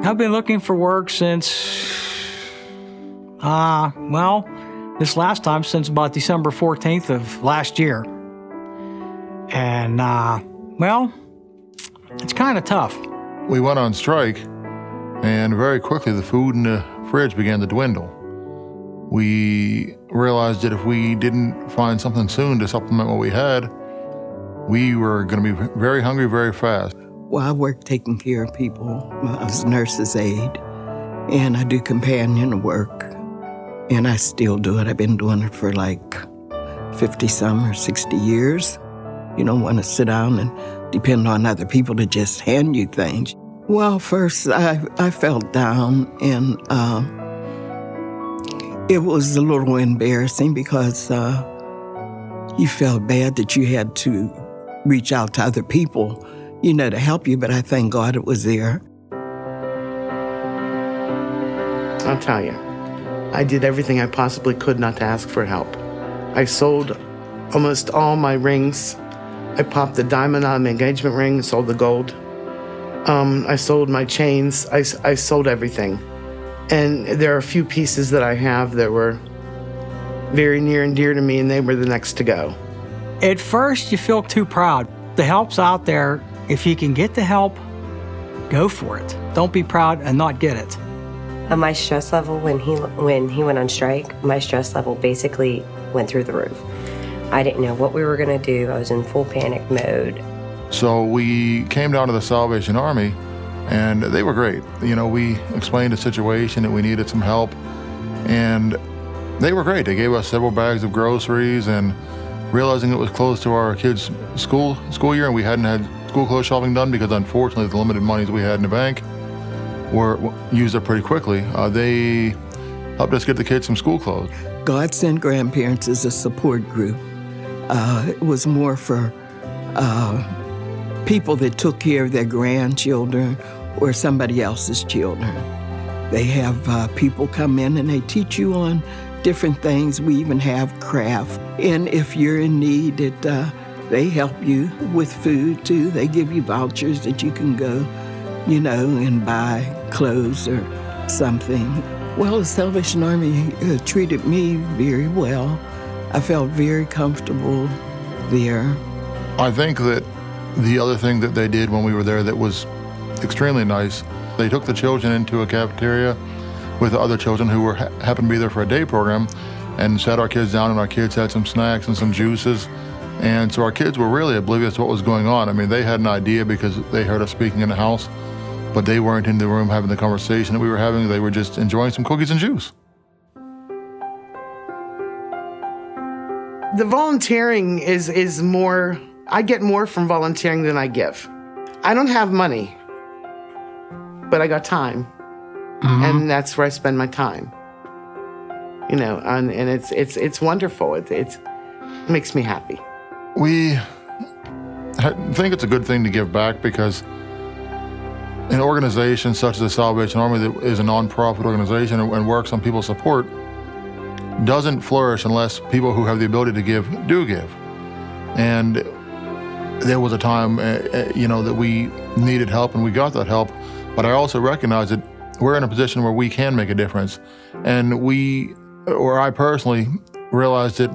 I've been looking for work since, this last time since about December 14th of last year. And, it's kind of tough. We went on strike, and very quickly the food in the fridge began to dwindle. We realized that if we didn't find something soon to supplement what we had, we were going to be very hungry very fast. Well, I work taking care of people. I was a nurse's aide, and I do companion work, and I still do it. I've been doing it for like 50-some or 60 years. You don't want to sit down and depend on other people to just hand you things. Well, first, I felt down, and it was a little embarrassing because you felt bad that you had to reach out to other people, to help you, but I thank God it was there. I'll tell you, I did everything I possibly could not to ask for help. I sold almost all my rings. I popped the diamond out of my engagement ring, sold the gold. I sold my chains. I sold everything. And there are a few pieces that I have that were very near and dear to me, and they were the next to go. At first, you feel too proud. The help's out there. If you can get the help, go for it. Don't be proud and not get it. My stress level when he went on strike, my stress level basically went through the roof. I didn't know what we were going to do. I was in full panic mode. So we came down to the Salvation Army, and they were great. We explained the situation, that we needed some help, and they were great. They gave us several bags of groceries, and realizing it was close to our kids' school year, and we hadn't had school clothes shopping done because unfortunately the limited monies we had in the bank were used up pretty quickly. They helped us get the kids some school clothes. God Sent Grandparents is a support group. It was more for people that took care of their grandchildren or somebody else's children. They have people come in and they teach you on different things. We even have craft. And if you're in need, they help you with food too. They give you vouchers that you can go, and buy clothes or something. Well, the Salvation Army treated me very well. I felt very comfortable there. I think that the other thing that they did when we were there that was extremely nice, they took the children into a cafeteria with the other children who happened to be there for a day program and sat our kids down, and our kids had some snacks and some juices. And so our kids were really oblivious to what was going on. I mean, they had an idea because they heard us speaking in the house, but they weren't in the room having the conversation that we were having. They were just enjoying some cookies and juice. The volunteering is more, I get more from volunteering than I give. I don't have money, but I got time. Mm-hmm. And that's where I spend my time. And it's wonderful. It makes me happy. We think it's a good thing to give back because an organization such as the Salvation Army, that is a nonprofit organization and works on people's support, doesn't flourish unless people who have the ability to give do give. And there was a time, that we needed help and we got that help. But I also recognize that we're in a position where we can make a difference. And I personally realized that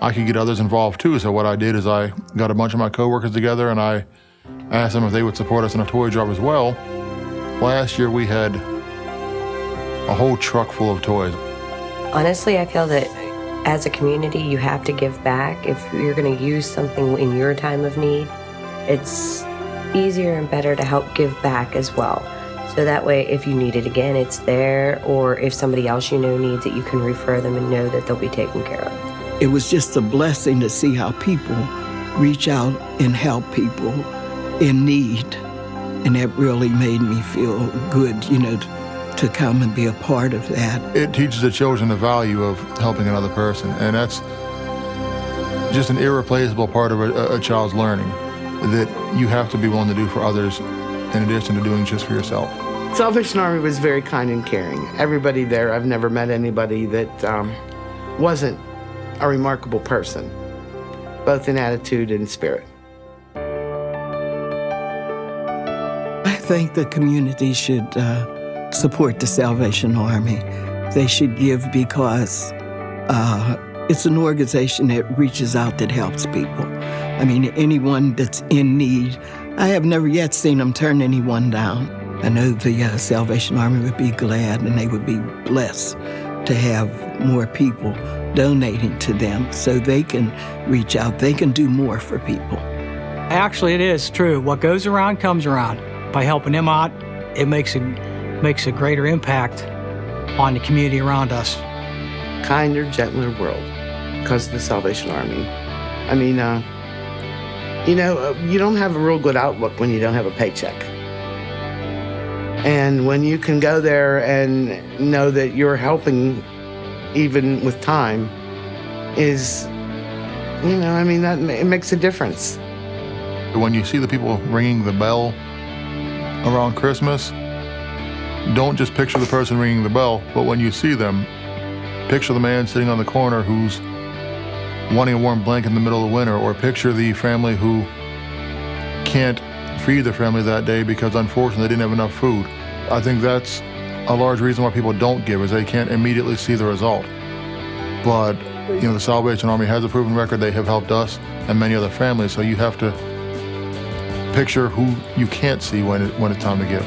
I could get others involved too. So what I did is I got a bunch of my coworkers together and I asked them if they would support us in a toy drive as well. Last year we had a whole truck full of toys. Honestly, I feel that as a community, you have to give back. If you're going to use something in your time of need, it's easier and better to help give back as well. So that way, if you need it again, it's there. Or if somebody else needs it, you can refer them and know that they'll be taken care of. It was just a blessing to see how people reach out and help people in need. And that really made me feel good, to come and be a part of that. It teaches the children the value of helping another person, and that's just an irreplaceable part of a child's learning that you have to be willing to do for others in addition to doing just for yourself. Salvation Army was very kind and caring. Everybody there, I've never met anybody that wasn't a remarkable person, both in attitude and spirit. think the community should support the Salvation Army. They should give because it's an organization that reaches out, that helps people. I mean, anyone that's in need, I have never yet seen them turn anyone down. I know the Salvation Army would be glad, and they would be blessed to have more people donating to them so they can reach out. They can do more for people. Actually, it is true. What goes around comes around. By helping them out, it makes a greater impact on the community around us. Kinder, gentler world because of the Salvation Army. I mean, you don't have a real good outlook when you don't have a paycheck. And when you can go there and know that you're helping, even with time, is, that it makes a difference. When you see the people ringing the bell around Christmas, don't just picture the person ringing the bell, but when you see them, picture the man sitting on the corner who's wanting a warm blanket in the middle of winter, or picture the family who can't feed their family that day because unfortunately they didn't have enough food. I think that's a large reason why people don't give, is they can't immediately see the result. But, the Salvation Army has a proven record. They have helped us and many other families, so you have to picture who you can't see when it's time to give.